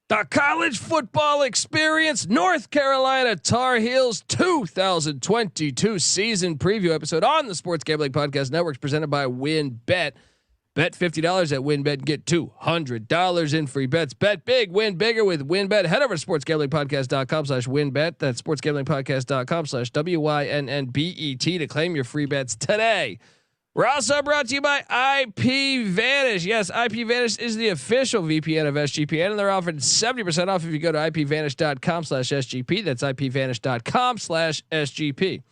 The college football experience, North Carolina Tar Heels 2022 season preview episode on the Sports Gambling Podcast Network, presented by WinBet. Bet $50 at WinBet and get $200 in free bets. Bet big, win bigger with WinBet. Head over to sportsgamblingpodcast.com/WinBet. That's sportsgamblingpodcast.com/WYNNBET to claim your free bets today. We're also brought to you by IP Vanish. Yes, IP Vanish is the official VPN of SGPN, and they're offering 70% off if you go to ipvanish.com/SGP. That's ipvanish.com/SGP.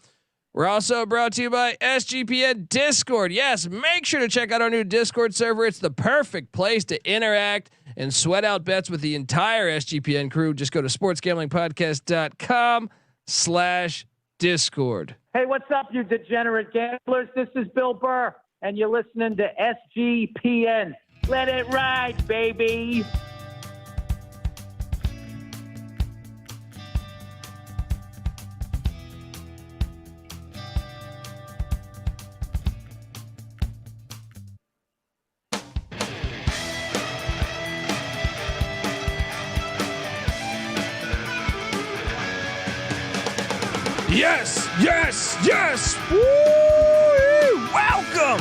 We're also brought to you by SGPN Discord. Yes, make sure to check out our new Discord server. It's the perfect place to interact and sweat out bets with the entire SGPN crew. Just go to sportsgamblingpodcast.com/Discord. Hey, what's up, you degenerate gamblers? This is Bill Burr, and you're listening to SGPN. Let it ride, baby. Yes, yes, yes. Woo! Welcome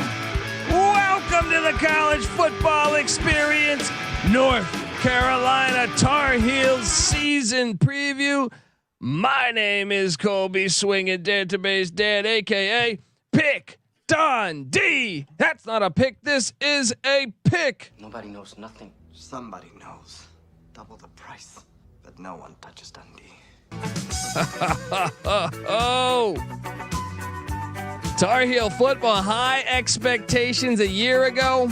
to the college football experience, North Carolina Tar Heels season preview. My name is Colby Swinging Database Dad, aka Pick Dundee. That's not a pick. This is a pick. Nobody knows nothing. Somebody knows. Double the price, but no one touches Dundee. Oh, Tar Heel football, high expectations a year ago.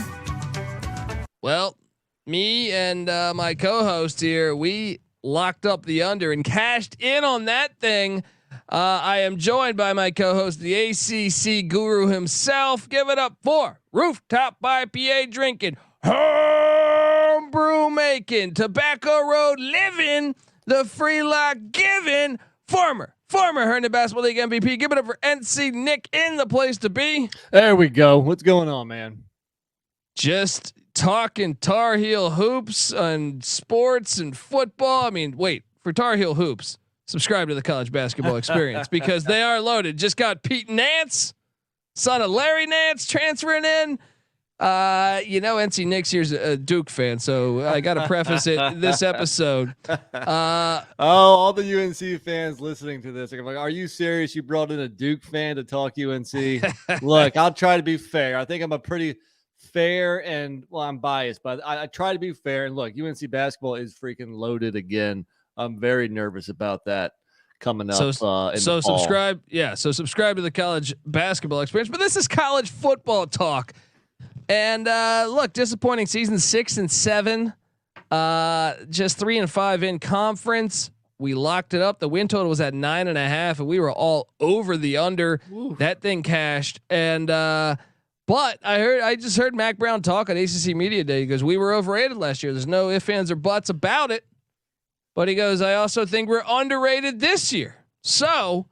Well, me and my co-host here, we locked up the under and cashed in on that thing. I am joined by my co-host, the ACC guru himself. Give it up for rooftop IPA drinking, homebrew making, Tobacco Road living, the free lock giving, former Herndon Basketball League MVP. Give it up for NC Nick in the place to be. There we go. What's going on, man? Just talking Tar Heel hoops and sports and football. I mean, wait, for Tar Heel hoops, subscribe to the college basketball experience because they are loaded. Just got Pete Nance, son of Larry Nance, transferring in. NC Nick's here's a Duke fan, so I got to preface it this episode. All the UNC fans listening to this are like, "Are you serious? You brought in a Duke fan to talk UNC?" Look, I'll try to be fair. I think I'm a pretty fair and I'm biased, but I try to be fair. And look, UNC basketball is freaking loaded again. I'm very nervous about that coming up. So subscribe, So subscribe to the college basketball experience. But this is college football talk. And look, disappointing season, 6-7, just 3-5 in conference. We locked it up. The win total was at 9.5, and we were all over the under. Ooh. That thing cashed. And but I just heard Mack Brown talk on ACC Media Day. He goes, "We were overrated last year. There's no ifs, ands, or buts about it." But he goes, "I also think we're underrated this year." So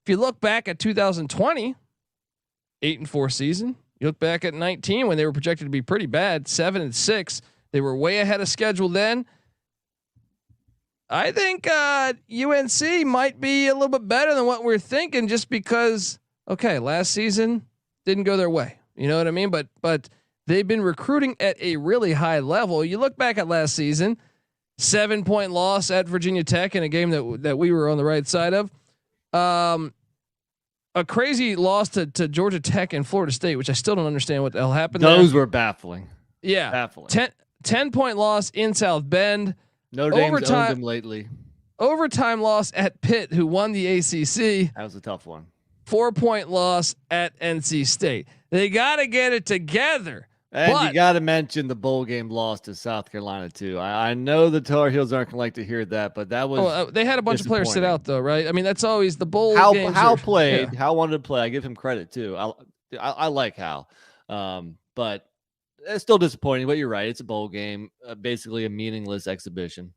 if you look back at 2020, 8-4 season. You look back at 19 when they were projected to be pretty bad, 7-6. They were way ahead of schedule then. I think UNC might be a little bit better than what we're thinking, just because last season didn't go their way. You know what I mean? But they've been recruiting at a really high level. You look back at last season, 7-point loss at Virginia Tech in a game that we were on the right side of. A crazy loss to Georgia Tech and Florida State, which I still don't understand what the hell happened. Those were baffling. Yeah. Baffling. 10-point loss in South Bend. Notre Dame's owned them lately. Overtime loss at Pitt, who won the ACC. That was a tough one. 4-point loss at NC State. They got to get it together. And you got to mention the bowl game loss to South Carolina too. I know the Tar Heels aren't gonna like to hear that, but that was. They had a bunch of players sit out though, right? I mean, that's always the bowl. Hal games played. Yeah. Hal wanted to play. I give him credit too. I like Hal, but it's still disappointing. But you're right. It's a bowl game, basically a meaningless exhibition.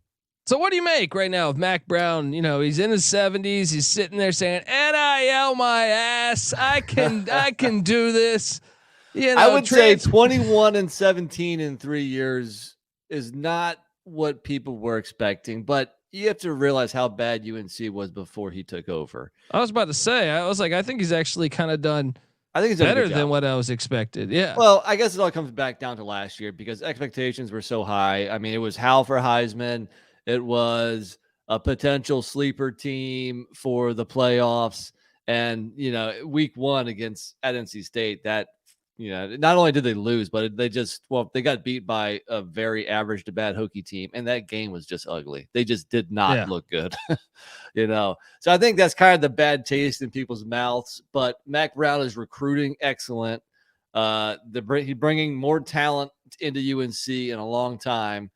So what do you make right now of Mack Brown? You know, he's in his 70s. He's sitting there saying, "NIL my ass. I can do this." You know, I would say 21-17 in 3 years is not what people were expecting, but you have to realize how bad UNC was before he took over. I was about to say, I think he's actually kind of done. I think he's better than what I was expected. Yeah. Well, I guess it all comes back down to last year because expectations were so high. I mean, it was Hal for Heisman. It was a potential sleeper team for the playoffs. And, week 1 at NC State, that, not only did they lose, but they got beat by a very average to bad Hokie team. And that game was just ugly. They just did not look good, So I think that's kind of the bad taste in people's mouths. But Mack Brown is recruiting excellent. He's bringing more talent into UNC in a long time.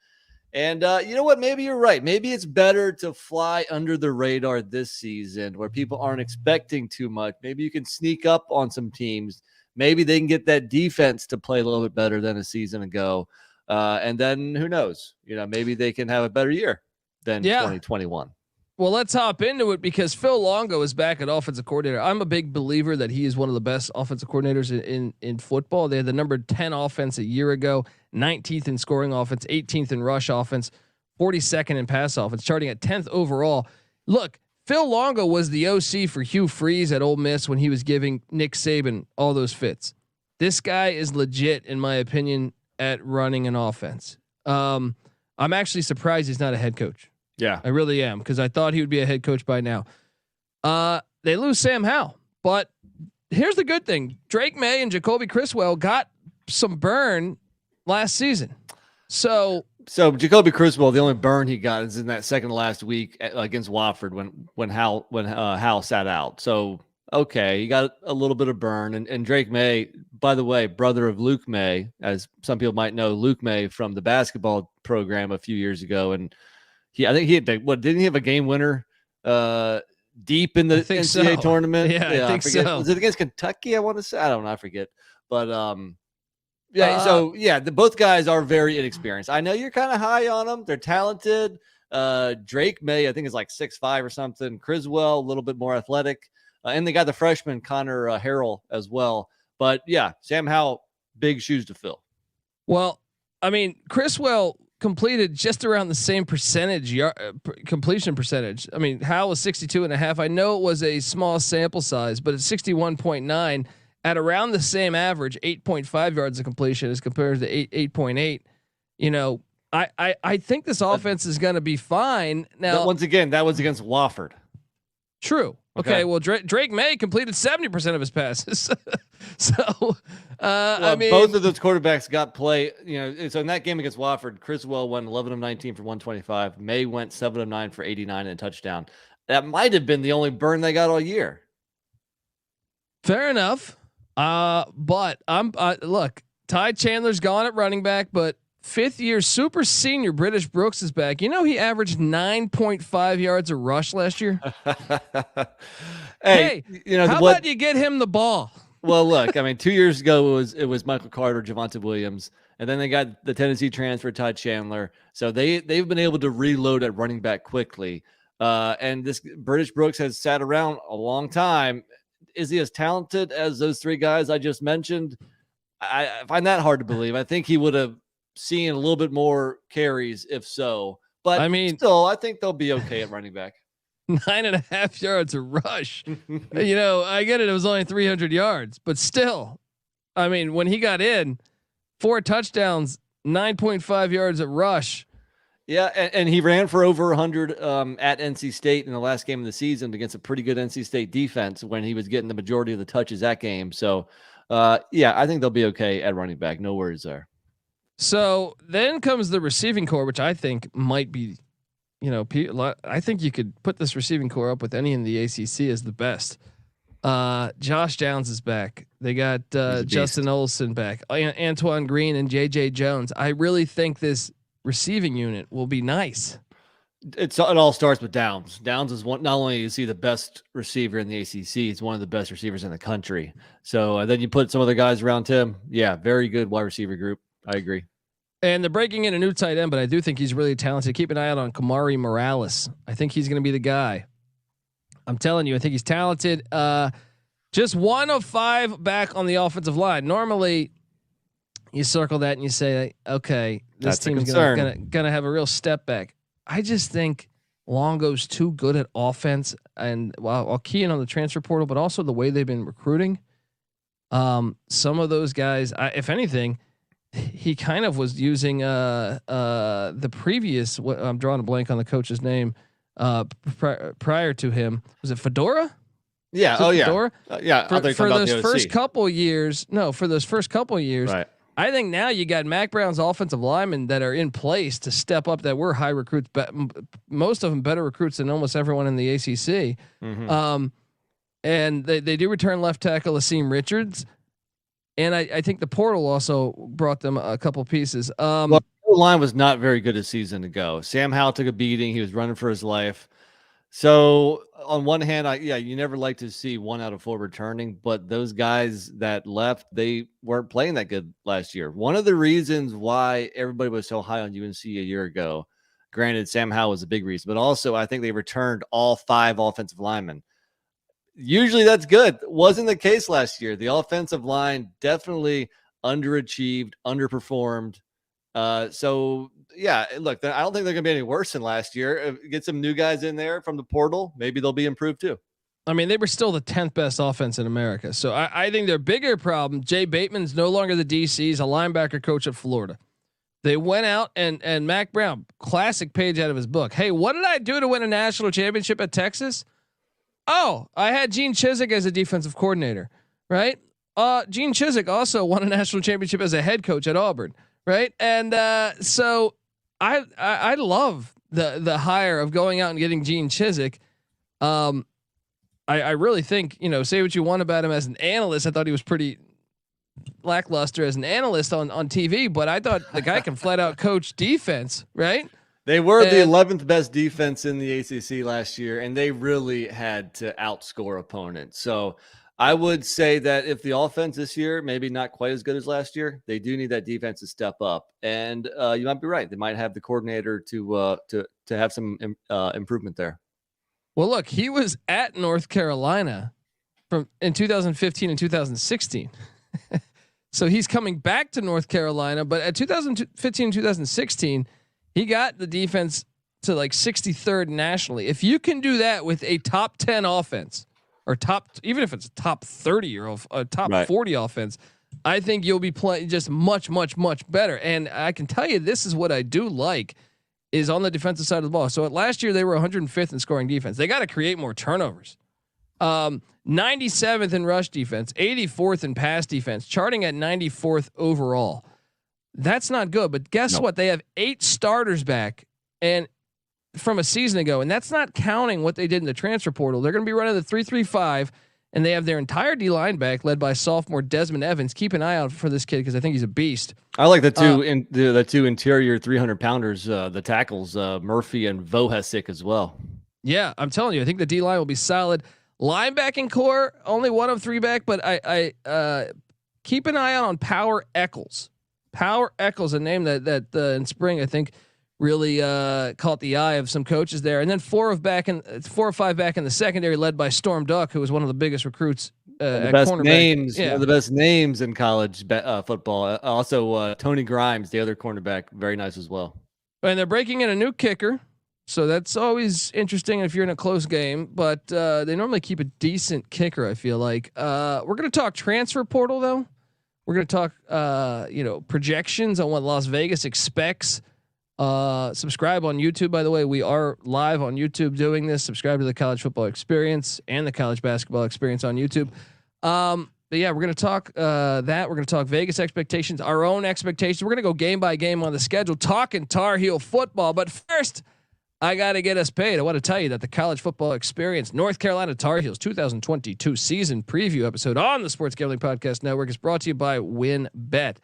And you know what? Maybe you're right. Maybe it's better to fly under the radar this season where people aren't expecting too much. Maybe you can sneak up on some teams. Maybe they can get that defense to play a little bit better than a season ago. And then who knows? Maybe they can have a better year than 2021. Well, let's hop into it because Phil Longo is back at offensive coordinator. I'm a big believer that he is one of the best offensive coordinators in football. They had the number 10 offense a year ago, 19th in scoring offense, 18th in rush offense, 42nd in pass offense, starting at 10th overall. Look, Phil Longo was the OC for Hugh Freeze at Ole Miss when he was giving Nick Saban all those fits. This guy is legit, in my opinion, at running an offense. I'm actually surprised he's not a head coach. Yeah, I really am, because I thought he would be a head coach by now. They lose Sam Howell, but here's the good thing: Drake May and Jacolby Criswell got some burn last season. So Jacolby Criswell, the only burn he got is in that second to last week against Wofford when Howell sat out. So okay, he got a little bit of burn. And Drake May, by the way, brother of Luke May, as some people might know, Luke May from the basketball program a few years ago, and I think he had didn't he have a game winner deep in the NCAA tournament? Yeah, I think so. Was it against Kentucky? I want to say, I don't know, I forget. But both guys are very inexperienced. I know you're kind of high on them. They're talented. Drake May, I think, is like 6'5" or something. Criswell, a little bit more athletic, and they got the freshman Connor Harrell as well. But yeah, Sam Howell, big shoes to fill. Well, I mean, Criswell completed just around the same completion percentage. I mean, Howell was 62.5. I know it was a small sample size, but it's 61.9 at around the same average, 8.5 yards of completion as compared to 8.8. I think this offense is going to be fine. Now, once again, that was against Wofford. True. Okay. Well, Drake May completed 70% of his passes. So, I mean, both of those quarterbacks got play. So in that game against Wofford, Criswell went 11 of 19 for 125. May went 7 of 9 for 89 and a touchdown. That might have been the only burn they got all year. Fair enough. But look, Ty Chandler's gone at running back, but 5th year super senior British Brooks is back. He averaged 9.5 yards a rush last year. Hey, how about you get him the ball? Well, look, I mean, 2 years ago it was Michael Carter, Javonte Williams, and then they got the Tennessee transfer, Ty Chandler. So they've been able to reload at running back quickly. And this British Brooks has sat around a long time. Is he as talented as those 3 guys I just mentioned? I find that hard to believe. I think he would have seen a little bit more carries if so. But I mean, still, I think they'll be okay at running back. 9.5 yards a rush. I get it. It was only 300 yards, but still, I mean, when he got in, 4 touchdowns, 9.5 yards a rush. Yeah. And he ran for over 100 at NC State in the last game of the season against a pretty good NC State defense when he was getting the majority of the touches that game. So I think they'll be okay at running back. No worries there. So then comes the receiving core, which I think might be, I think you could put this receiving core up with any in the ACC as the best. Josh Downs is back. They got Justin Olson back, Antoine Green and JJ Jones. I really think this receiving unit will be nice. It all starts with Downs. Downs is one. Not only is he the best receiver in the ACC, he's one of the best receivers in the country. So then you put some other guys around him. Yeah, very good wide receiver group. I agree. And they're breaking in a new tight end, but I do think he's really talented. Keep an eye out on Kamari Morales. I think he's going to be the guy. I'm telling you, I think he's talented. Just 1 of 5 back on the offensive line. Normally, you circle that and you say, okay, this team's gonna have a real step back. I just think Longo's too good at offense, and I'll key in on the transfer portal, but also the way they've been recruiting. Some of those guys, if anything, he kind of was using the previous. I'm drawing a blank on the coach's name. Prior to him, was it Fedora? Yeah. Fedora? Yeah. For those first couple years, right. I think now you got Mack Brown's offensive linemen that are in place to step up. That were high recruits, but most of them better recruits than almost everyone in the ACC. Mm-hmm. And they do return left tackle Asim Richards, and I think the portal also brought them a couple pieces. Well, the line was not very good a season ago. Sam Howell took a beating. He was running for his life. So on one hand, you never like to see 1 out of 4 returning, but those guys that left, they weren't playing that good last year. One of the reasons why everybody was so high on UNC a year ago, granted, Sam Howell was a big reason, but also I think they returned all 5 offensive linemen. Usually that's good. Wasn't the case last year. The offensive line definitely underachieved, underperformed. So yeah, look, I don't think they're gonna be any worse than last year. Get some new guys in there from the portal. Maybe they'll be improved too. I mean, they were still the 10th best offense in America. So I think their bigger problem, Jay Bateman's no longer the DC. He's a linebacker coach at Florida. They went out and Mack Brown, classic page out of his book. Hey, what did I do to win a national championship at Texas? Oh, I had Gene Chizik as a defensive coordinator, right? Gene Chizik also won a national championship as a head coach at Auburn, right? And so I love the hire of going out and getting Gene Chizik. I really think, say what you want about him as an analyst. I thought he was pretty lackluster as an analyst on TV, but I thought the guy can flat out coach defense, right? They were the 11th best defense in the ACC last year, and they really had to outscore opponents. So I would say that if the offense this year, maybe not quite as good as last year, they do need that defense to step up. And you might be right. They might have the coordinator to have some improvement there. Well, look, he was at North Carolina in 2015 and 2016. So he's coming back to North Carolina, but at 2015 and 2016, he got the defense to like 63rd nationally. If you can do that with a top 10 offense or even if it's a top 30 or a top 40 offense, I think you'll be playing just much, much, much better. And I can tell you, this is what I do like is on the defensive side of the ball. So last year they were 105th in scoring defense. They got to create more turnovers. 97th in rush defense, 84th in pass defense, charting at 94th overall. That's not good, but guess what? They have 8 starters back and from a season ago, and that's not counting what they did in the transfer portal. They're going to be running the 3-3-5, and they have their entire D line back led by sophomore Desmond Evans. Keep an eye out for this kid because I think he's a beast. I like the two interior 300-pounders, the tackles, Murphy and Vohasik as well. Yeah, I'm telling you, I think the D line will be solid. Linebacking core, only 1 of 3 back, but I keep an eye out on Power Eccles. Power Eccles, a name that in spring I think really caught the eye of some coaches there, and then 4 or 5 back in the secondary, led by Storm Duck, who was one of the biggest recruits. The best names, one of the best names in college football. Also, Tony Grimes, the other cornerback, very nice as well. And they're breaking in a new kicker, so that's always interesting if you're in a close game. But they normally keep a decent kicker, I feel like. We're going to talk transfer portal though. We're going to talk, projections on what Las Vegas expects. Subscribe on YouTube. By the way, we are live on YouTube doing this. Subscribe to the College Football Experience and the College Basketball Experience on YouTube. But yeah, we're going to talk that. We're going to talk Vegas expectations, our own expectations. We're going to go game by game on the schedule, talking Tar Heel football. But first, I got to get us paid. I want to tell you that the College Football Experience North Carolina Tar Heels 2022 season preview episode on the Sports Gambling Podcast Network is brought to you by WinBet.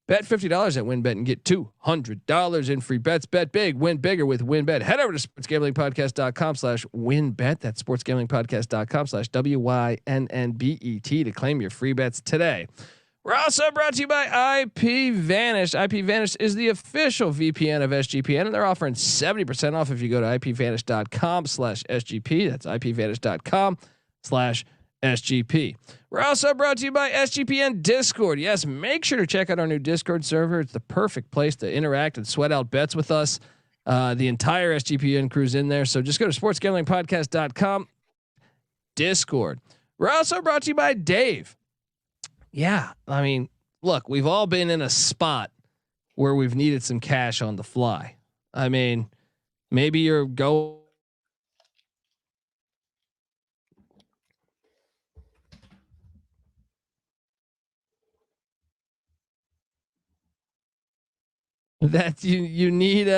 Bet $50 at WinBet and get $200 in free bets. Bet big, win bigger with WinBet. Head over to sportsgamblingpodcast.com/WinBet. That's sportsgamblingpodcast.com/WYNNBET to claim your free bets today. We're also brought to you by IPVanish. IPVanish is the official VPN of SGPN, and they're offering 70% off if you go to IPVanish.com/SGP. That's IPVanish.com/SGP. SGP. We're also brought to you by SGPN Discord. Yes, make sure to check out our new Discord server. It's the perfect place to interact and sweat out bets with us. The entire SGPN crew's in there. So just go to sportsgamblingpodcast.com. Discord. We're also brought to you by Dave. Yeah, I mean, look, we've all been in a spot where we've needed some cash on the fly. I mean, maybe you're going. That you need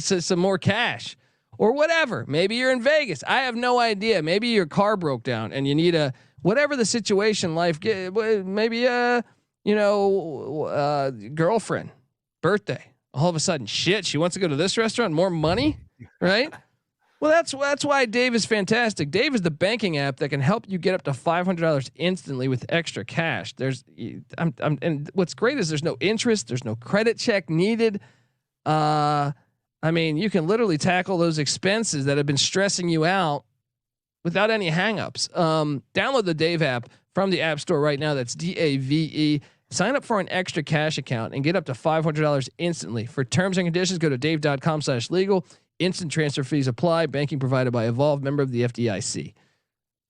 some more cash or whatever. Maybe you're in Vegas. I have no idea. Maybe your car broke down and you need whatever the situation life maybe girlfriend birthday. All of a sudden shit, she wants to go to this restaurant, more money, right? Well, that's why Dave is fantastic. Dave is the banking app that can help you get up to $500 instantly with extra cash. And what's great is there's no interest, there's no credit check needed. I mean, you can literally tackle those expenses that have been stressing you out without any hangups. Download the Dave app from the App Store right now. That's DAVE. Sign up for an extra cash account and get up to $500 instantly. For terms and conditions, go to dave.com/legal. Instant transfer fees apply. Banking provided by Evolve, member of the FDIC.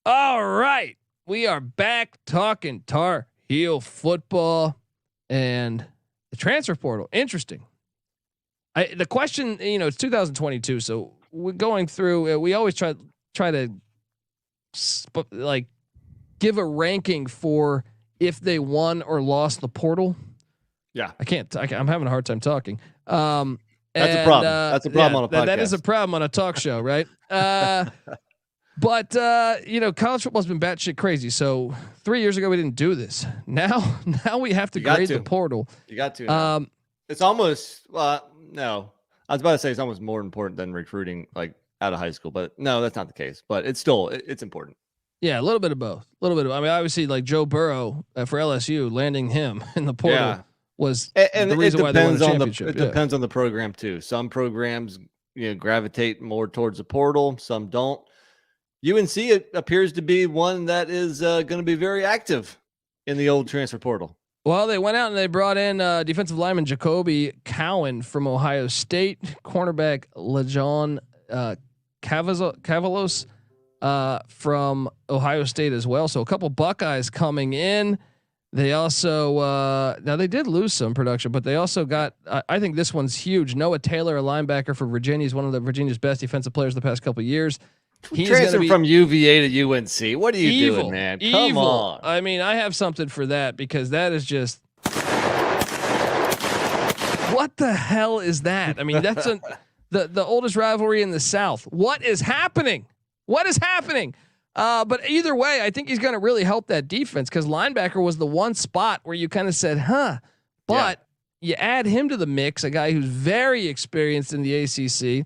All right. We are back talking Tar Heel football and the transfer portal. Interesting. The question, it's 2022. So we're going through, we always try to give a ranking for if they won or lost the portal. Yeah. I'm having a hard time talking. That's a problem. That's a problem on a podcast. That is a problem on a talk show, right? But college football's been batshit crazy. So 3 years ago we didn't do this. Now we have to grade the portal. You got to. It's almost no. I was about to say it's almost more important than recruiting like out of high school, but no, that's not the case. But it's still it's important. Yeah, a little bit of both. I mean, obviously, like Joe Burrow for LSU, landing him in the portal. Yeah. Was and the reason why they won the championship. It depends on the program too. Some programs gravitate more towards the portal, some don't. UNC it appears to be one that is going to be very active in the old transfer portal. Well, they went out and they brought in defensive lineman Jacolby Cowan from Ohio State, cornerback LeJon Cavalos from Ohio State as well. So a couple Buckeyes coming in. They also now they did lose some production, but they also got. I think this one's huge. Noah Taylor, a linebacker for Virginia, is one of Virginia's best defensive players the past couple of years. He's transferred from UVA to UNC. What are you doing, man? Come on. I mean, I have something for that because that is just. What the hell is that? I mean, that's the oldest rivalry in the South. What is happening? What is happening? But either way, I think he's going to really help that defense because linebacker was the one spot where you kind of said, huh, but you add him to the mix, a guy who's very experienced in the ACC.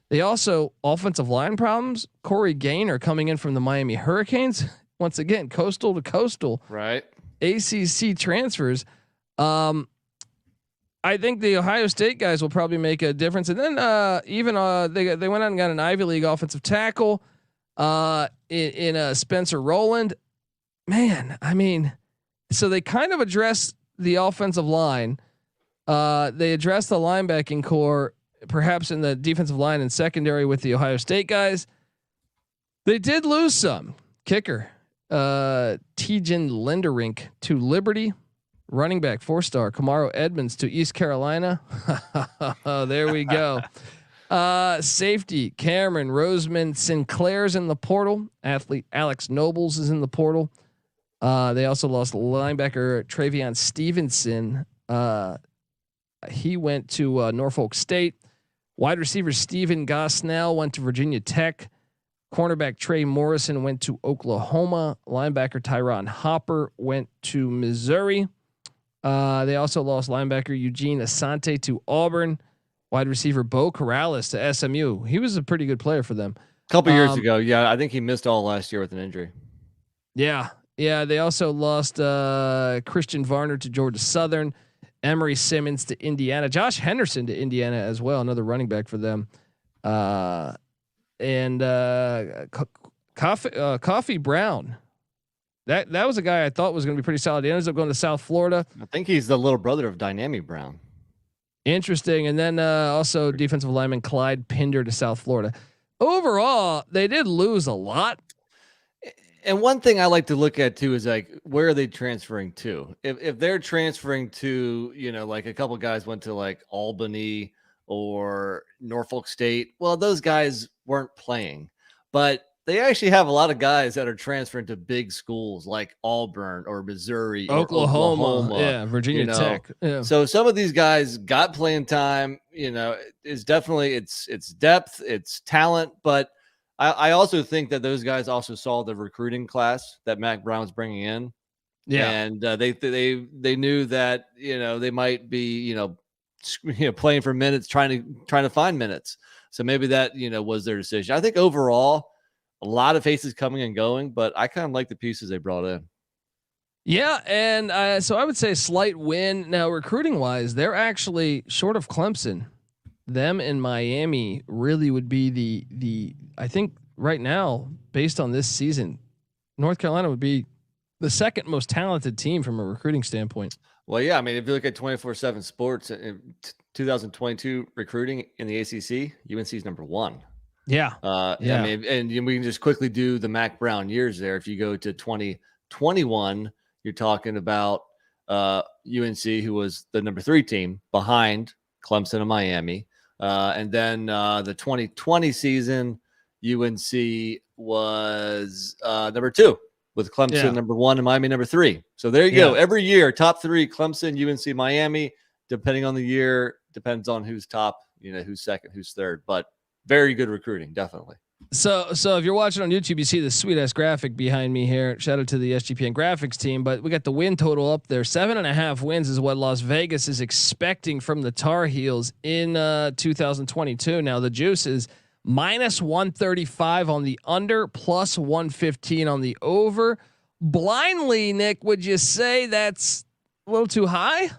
They also offensive line problems. Corey Gaynor coming in from the Miami Hurricanes. Once again, coastal to coastal, right? ACC transfers. I think the Ohio State guys will probably make a difference. And then they went out and got an Ivy League offensive tackle. In Spencer Rowland, man, I mean, so they kind of address the offensive line. They address the linebacking core, perhaps in the defensive line and secondary with the Ohio State guys. They did lose some kicker, Tejan Linderink to Liberty, running back 4-star Kamari Edmonds to East Carolina. There we go. Safety Cameron Roseman Sinclair's in the portal. Athlete Alex Nobles is in the portal. They also lost linebacker Travion Stevenson. He went to Norfolk State. Wide receiver Stephen Gosnell went to Virginia Tech. Cornerback Trey Morrison went to Oklahoma. Linebacker Tyron Hopper went to Missouri. They also lost linebacker Eugene Asante to Auburn. Wide receiver Bo Corrales to SMU. He was a pretty good player for them. A couple years ago. Yeah. I think he missed all last year with an injury. Yeah. Yeah. They also lost Christian Varner to Georgia Southern, Emory Simmons to Indiana, Josh Henderson to Indiana as well. Another running back for them. And Coffee Brown That was a guy I thought was going to be pretty solid. He ends up going to South Florida. I think he's the little brother of Dynamic Brown. Interesting. And then also defensive lineman Clyde Pinder to South Florida. Overall, they did lose a lot. And one thing I like to look at too is like, where are they transferring to? If they're transferring to, like a couple guys went to like Albany or Norfolk State, well, those guys weren't playing, but they actually have a lot of guys that are transferring to big schools like Auburn or Missouri, Oklahoma, or Oklahoma, yeah, Virginia Tech. Yeah. So some of these guys got playing time. Is definitely it's depth, it's talent, but I also think that those guys also saw the recruiting class that Mack Brown's bringing in. Yeah, and they knew that they might be playing for minutes, trying to find minutes. So maybe that was their decision. I think overall, a lot of faces coming and going, but I kind of like the pieces they brought in. Yeah, and so I would say slight win. Now recruiting wise, they're actually short of Clemson. Them and Miami really would be the I think right now, based on this season, North Carolina would be the second most talented team from a recruiting standpoint. Well, yeah, I mean, if you look at 24/7 Sports in 2022 recruiting in the ACC, UNC is number 1. Yeah. I mean, and we can just quickly do the Mack Brown years there. If you go to 2021, you're talking about UNC, who was the number 3 team behind Clemson and Miami. And then the 2020 season, UNC was number 2 with Clemson number 1 and Miami number 3. So there you go. Every year, top 3, Clemson, UNC, Miami, depending on the year, depends on who's top, who's second, who's third, but very good recruiting. Definitely. So if you're watching on YouTube, you see the sweet ass graphic behind me here. Shout out to the SGPN graphics team, but we got the win total up there. 7.5 wins is what Las Vegas is expecting from the Tar Heels in 2022. Now the juice is -135 on the under, +115 on the over. Blindly, Nick, would you say that's a little too high?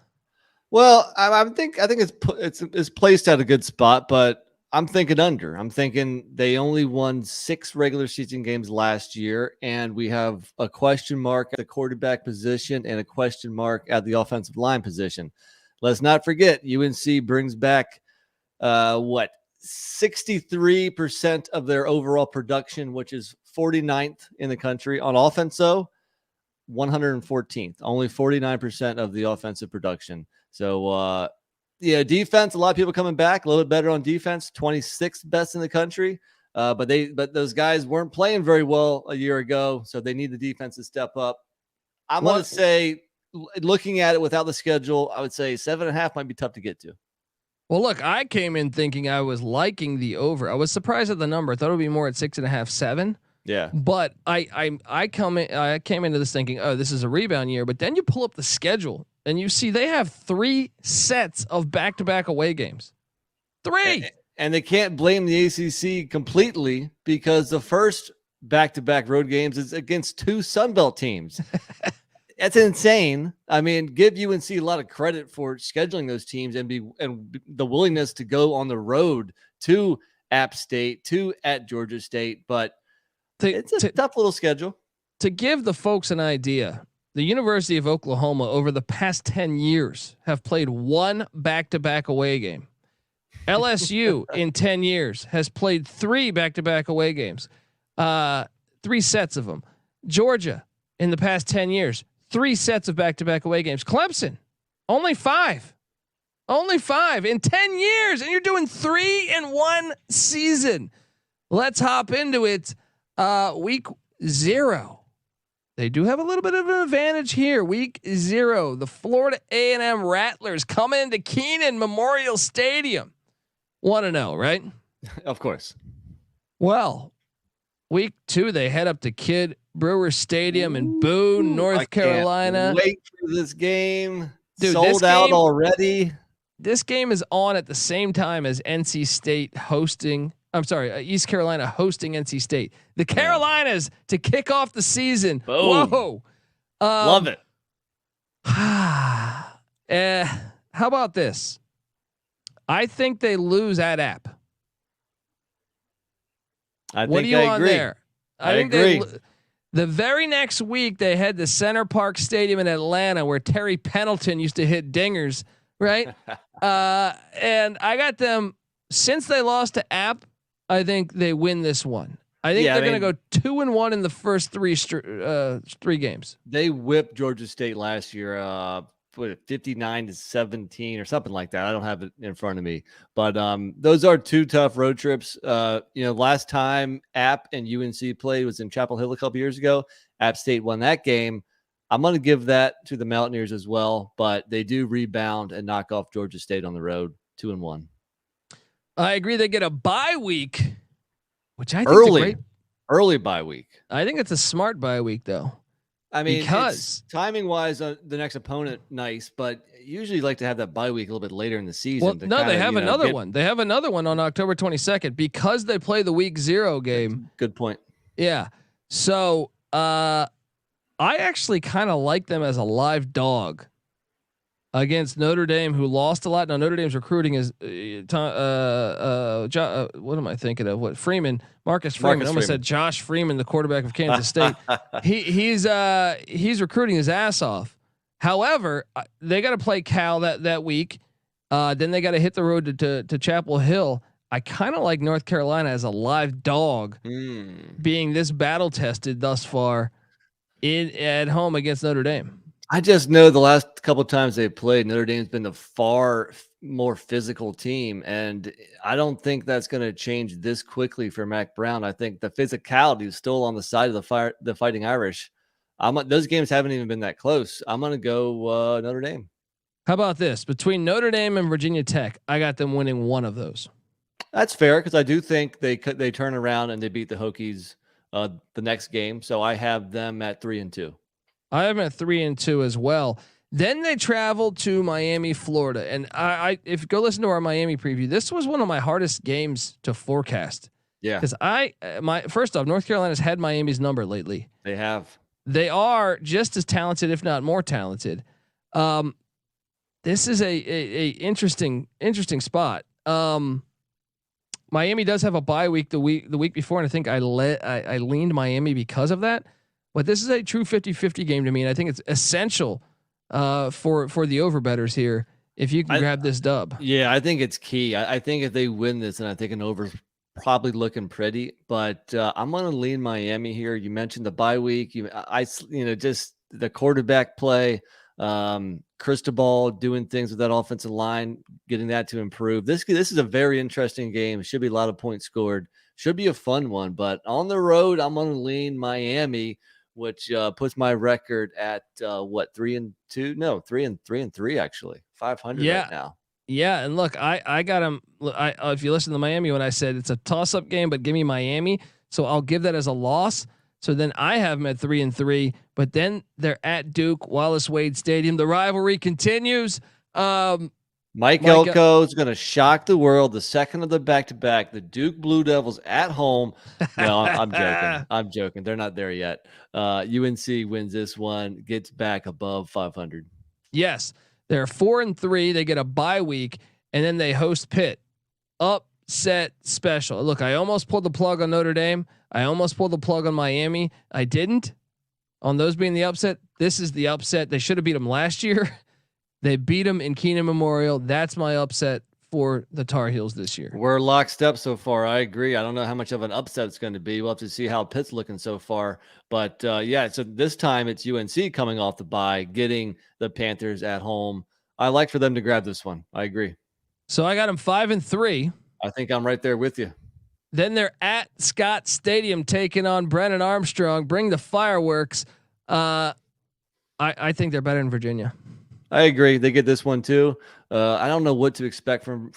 Well, I think it's placed at a good spot, but I'm thinking under. I'm thinking they only won 6 regular season games last year, and we have a question mark at the quarterback position and a question mark at the offensive line position. Let's not forget, UNC brings back 63% of their overall production, which is 49th in the country on offense. So 114th, only 49% of the offensive production. So, defense, a lot of people coming back a little bit better on defense, 26th best in the country. But those guys weren't playing very well a year ago. So they need the defense to step up. I'm going to say, looking at it without the schedule, I would say 7.5 might be tough to get to. Well, look, I came in thinking I was liking the over. I was surprised at the number. I thought it would be more at 6.5, 7. Yeah. But I came into this thinking, oh, this is a rebound year. But then you pull up the schedule and you see they have 3 sets of back-to-back away games. 3. And they can't blame the ACC completely because the first back-to-back road games is against 2 Sun Belt teams. That's insane. I mean, give UNC a lot of credit for scheduling those teams and the willingness to go on the road to App State, to at Georgia State, but it's a tough little schedule. To give the folks an idea, the University of Oklahoma over the past 10 years have played 1 back-to-back away game. LSU in 10 years has played 3 back-to-back away games, 3 sets of them. Georgia in the past 10 years, 3 sets of back-to-back away games. Clemson, only 5 in 10 years. And you're doing 3 in 1 season. Let's hop into it. Week 0. They do have a little bit of an advantage here. Week 0, the Florida A&M Rattlers coming into Kenan Memorial Stadium. Want to know, right? Of course. Well, week 2, they head up to Kid Brewer Stadium in Boone, North Carolina. Wait for this game. Dude, sold out already. This game is on at the same time as NC State hosting. I'm sorry, East Carolina hosting NC State. The Carolinas to kick off the season. Boom. Whoa. Love it. How about this? I think they lose at App. What do you want there? I agree. The very next week, they had the Center Park Stadium in Atlanta where Terry Pendleton used to hit dingers, right? And I got them since they lost to App. I think they win this one. I think they're going to go 2-1 in the first three games. They whipped Georgia State last year, 59-17 or something like that. I don't have it in front of me, but those are two tough road trips. Last time App and UNC played was in Chapel Hill a couple years ago. App State won that game. I'm going to give that to the Mountaineers as well, but they do rebound and knock off Georgia State on the road, 2-1. I agree. They get a bye week, which I think early bye week. I think it's a smart bye week though. I mean, because timing wise, the next opponent, nice, but usually like to have that bye week a little bit later in the season. Well, they have another one. They have another one on October 22nd because they play the week 0 game. Good point. Yeah. So, I actually kind of like them as a live dog against Notre Dame, who lost a lot. Now Notre Dame's recruiting is what am I thinking of? What Marcus Freeman. I almost said Josh Freeman, the quarterback of Kansas State. He's recruiting his ass off. However, they got to play Cal that week. Then they got to hit the road to Chapel Hill. I kind of like North Carolina as a live dog, being this battle tested thus far at home against Notre Dame. I just know the last couple of times they played, Notre Dame's been the far more physical team, and I don't think that's going to change this quickly for Mack Brown. I think the physicality is still on the side of the Fighting Irish. Those games haven't even been that close. I'm going to go Notre Dame. How about this? Between Notre Dame and Virginia Tech, I got them winning one of those. That's fair because I do think they turn around and they beat the Hokies the next game. So I have them at 3-2. I have them at 3-2 as well. Then they traveled to Miami, Florida, and I if you go listen to our Miami preview, this was one of my hardest games to forecast. Yeah, because first off, North Carolina's had Miami's number lately. They have. They are just as talented, if not more talented. This is a interesting spot. Miami does have a bye week the week before, and I think I leaned Miami because of that. But this is a true 50-50 game to me, and I think it's essential for the overbetters here if you can grab this dub. Yeah, I think it's key. I think if they win this, and I think an over's probably looking pretty, but I'm going to lean Miami here. You mentioned the bye week. Just the quarterback play, Cristobal doing things with that offensive line, getting that to improve. This is a very interesting game. Should be a lot of points scored. Should be a fun one, but on the road, I'm going to lean Miami, which puts my record at 3-2? No, 3-3 actually. 500 right now. Yeah, and look, I got him. If you listen to Miami when I said it's a toss-up game, but give me Miami, so I'll give that as a loss. So then I have them at 3-3, but then they're at Duke, Wallace Wade Stadium. The rivalry continues. Mike Elko is going to shock the world. The second of the back-to-back, the Duke Blue Devils at home. No, I'm joking. I'm joking. They're not there yet. UNC wins this one, gets back above 500. Yes, they're 4-3. They get a bye week, and then they host Pitt. Upset special. Look, I almost pulled the plug on Notre Dame. I almost pulled the plug on Miami. I didn't. On those being the upset, this is the upset. They should have beat them last year. They beat them in Keenan Memorial. That's my upset for the Tar Heels this year. We're locked up so far. I agree. I don't know how much of an upset it's going to be. We'll have to see how Pitt's looking so far. But yeah, so this time it's UNC coming off the bye, getting the Panthers at home. I like for them to grab this one. I agree. So I got them 5-3. I think I'm right there with you. Then they're at Scott Stadium taking on Brennan Armstrong. Bring the fireworks. I think they're better in Virginia. I agree. They get this one too. I don't know what to expect from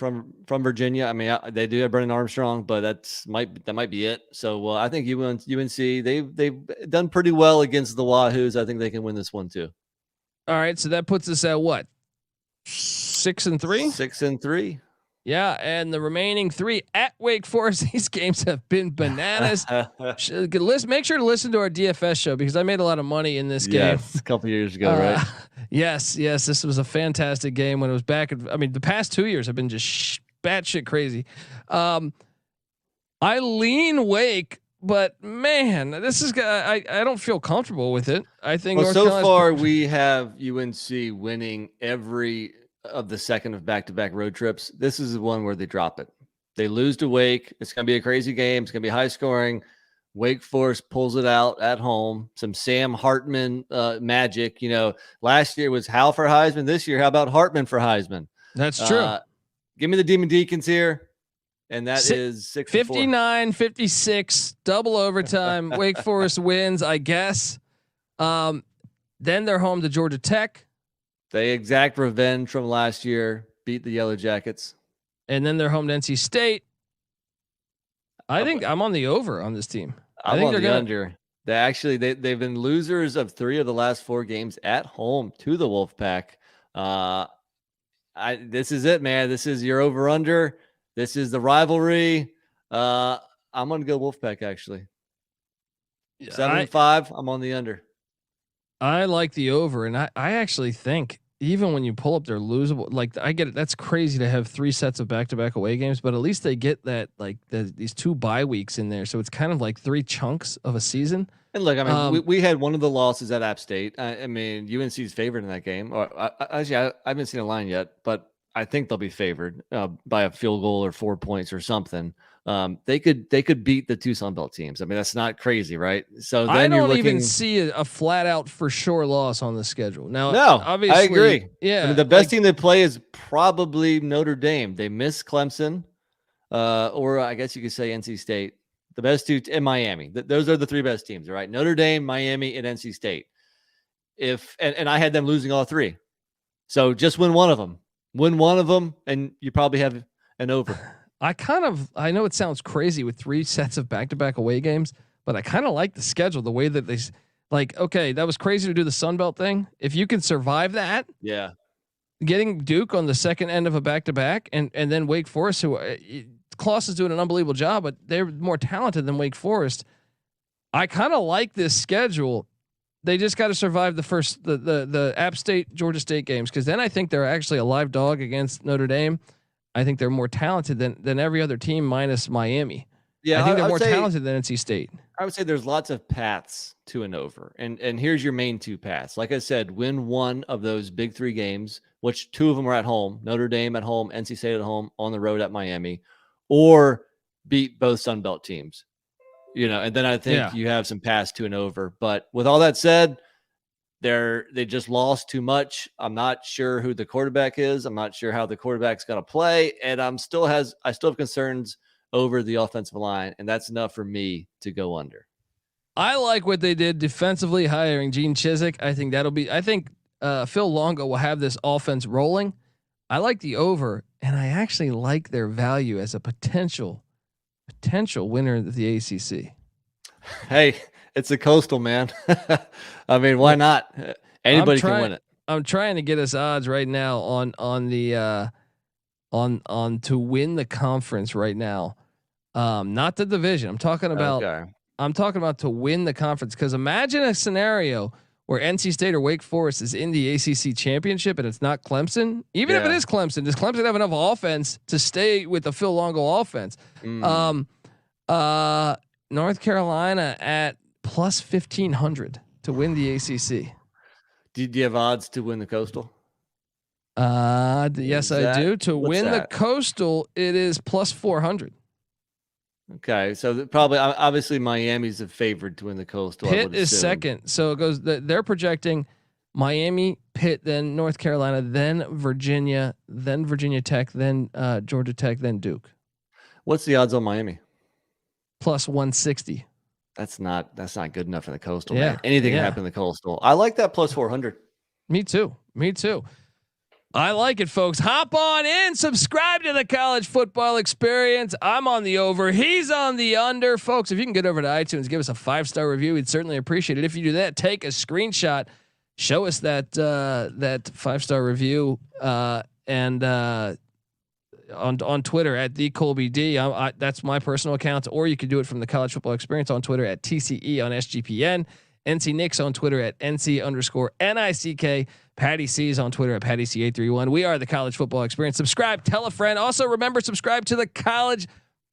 Virginia. I mean, they do have Brennan Armstrong, but that might be it. So I think UNC they've done pretty well against the Wahoos. I think they can win this one too. All right, so that puts us at what? 6-3. 6-3. Yeah, and the remaining 3 at Wake Forest. These games have been bananas. Make sure to listen to our DFS show because I made a lot of money in this game. Yes, a couple years ago, right? Yes. This was a fantastic game when it was back. The past 2 years have been just batshit crazy. I lean Wake but man, this is I don't feel comfortable with it. I think Well, North so Carolina's far we have UNC winning every of the second of back-to-back road trips. This is the one where they drop it. They lose to Wake. It's going to be a crazy game. It's going to be high scoring. Wake Forest pulls it out at home. Some Sam Hartman magic. Last year was Hal for Heisman. This year, how about Hartman for Heisman? That's true. Give me the Demon Deacons here. And that is 59-56, double overtime. Wake Forest wins, I guess. Then they're home to Georgia Tech. They exact revenge from last year, beat the Yellow Jackets. And then they're home to NC State. I think I'm on the over on this team. I think they're under. They've been losers of 3 of the last 4 games at home to the Wolfpack. This is it, man. This is your over under. This is the rivalry. I'm going to go Wolfpack actually. 7-5. I'm on the under. I like the over, and I actually think even when you pull up their losable, like I get it. That's crazy to have 3 sets of back-to-back away games, but at least they get that these 2 bye weeks in there. So it's kind of like 3 chunks of a season. And look, I mean, we had one of the losses at App State. I mean, UNC's favored in that game. Or actually, I haven't seen a line yet, but I think they'll be favored by a field goal or 4 points or something. They could beat the 2 Sun Belt teams. I mean, that's not crazy, right? So then I don't even see a flat out for sure loss on the schedule. Now, no, obviously, I agree. Yeah, I mean, the best team they play is probably Notre Dame. They miss Clemson, or I guess you could say NC State. The best 2 in Miami. Those are the 3 best teams, right? Notre Dame, Miami, and NC State. And I had them losing all 3. So just win one of them. Win one of them, and you probably have an over. I know it sounds crazy with 3 sets of back-to-back away games, but I kind of like the schedule, the way that they okay, that was crazy to do the Sun Belt thing. If you can survive that, yeah, getting Duke on the second end of a back-to-back and then Wake Forest, who Kloss is doing an unbelievable job, but they're more talented than Wake Forest. I kind of like this schedule. They just got to survive the App State, Georgia State games. Cause then I think they're actually a live dog against Notre Dame. I think they're more talented than every other team minus Miami. Yeah. I think they're more talented than NC State. I would say there's lots of paths to an over, and here's your main 2 paths. Like I said, win one of those big 3 games, which 2 of them are at home, Notre Dame at home, NC State at home, on the road at Miami, or beat both Sun Belt teams. And then I think you have some paths to an over. But with all that said, they just lost too much. I'm not sure who the quarterback is. I'm not sure how the quarterback's going to play, and I still have concerns over the offensive line, and that's enough for me to go under. I like what they did defensively, hiring Gene Chizik. I think Phil Longo will have this offense rolling. I like the over, and I actually like their value as a potential winner of the ACC. Hey, it's a Coastal, man. I mean, why not? Anybody can win it. I'm trying to get us odds right now on to win the conference right now. Not the division. I'm talking about to win the conference, because imagine a scenario where NC State or Wake Forest is in the ACC championship and it's not Clemson. Even if it is Clemson, does Clemson have enough offense to stay with the Phil Longo offense? North Carolina at plus 1,500 to win the ACC. Do you have odds to win the Coastal? Yes, I do. To win the Coastal, it is plus 400. Okay, so probably obviously Miami's a favorite to win the Coastal. Pitt is second, so it goes. They're projecting Miami, Pitt, then North Carolina, then Virginia Tech, then Georgia Tech, then Duke. What's the odds on Miami? Plus 160. That's not good enough in the Coastal. Yeah, man. Anything can happen in the Coastal. I like that plus 400. Me too. I like it, folks. Hop on in, subscribe to the College Football Experience. I'm on the over. He's on the under. Folks, if you can get over to iTunes, give us a 5-star review. We'd certainly appreciate it. If you do that, take a screenshot, show us that 5-star review, and on Twitter at the Colby D. That's my personal account, or you could do it from the College Football Experience on Twitter at TCE on SGPN. NC Nick's on Twitter at NC_NICK. Patty C is on Twitter at Patty C831. We are the College Football Experience. Subscribe, tell a friend. Also, remember, subscribe to the College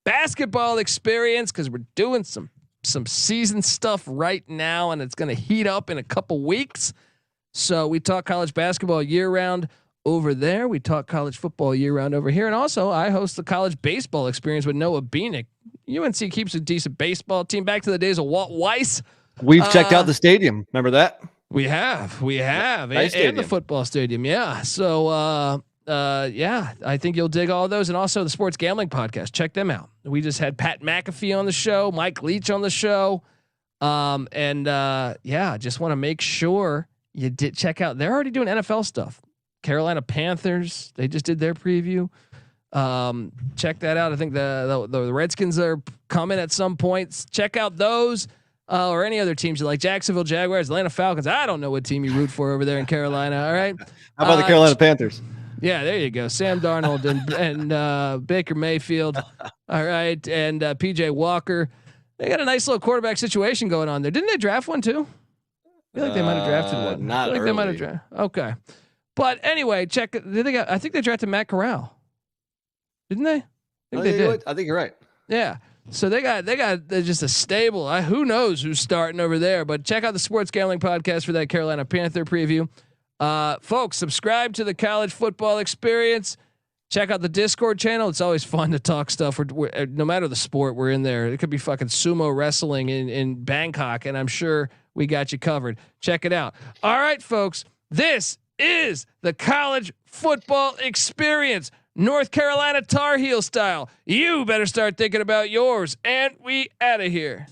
Basketball Experience, because we're doing some some season stuff right now, and it's going to heat up in a couple weeks. So we talk college basketball year round over there. We talk college football year round over here. And also I host the college baseball experience with Noah Beanick. UNC keeps a decent baseball team back to the days of Walt Weiss. We've checked out the stadium. Remember that? We have, Nice and the football stadium. Yeah. So, yeah, I think you'll dig all those. And also the sports gambling podcast. Check them out. We just had Pat McAfee on the show, Mike Leach on the show. Yeah, just want to make sure you did check out. They're already doing NFL stuff. Carolina Panthers. They just did their preview. Check that out. I think the Redskins are coming at some points. Check out those. Or any other teams you like, Jacksonville Jaguars, Atlanta Falcons. I don't know what team you root for over there in Carolina. All right. How about the Carolina Panthers? Yeah, there you go. Sam Darnold and Baker Mayfield. All right. And PJ Walker. They got a nice little quarterback situation going on there. Didn't they draft one too? I feel like they might have drafted one. Not I feel like early. they might have drafted. Okay. But anyway, check. I think they drafted Matt Corral. Didn't they? I think they did. I think you're right. Yeah. So they're just a stable. Who knows who's starting over there? But check out the Sports Gambling Podcast for that Carolina Panther preview. Folks, subscribe to the College Football Experience. Check out the Discord channel. It's always fun to talk stuff. We're no matter the sport, we're in there. It could be fucking sumo wrestling in Bangkok, and I'm sure we got you covered. Check it out. All right, folks. This is the College Football Experience. North Carolina Tar Heel style. You better start thinking about yours. And we out of here.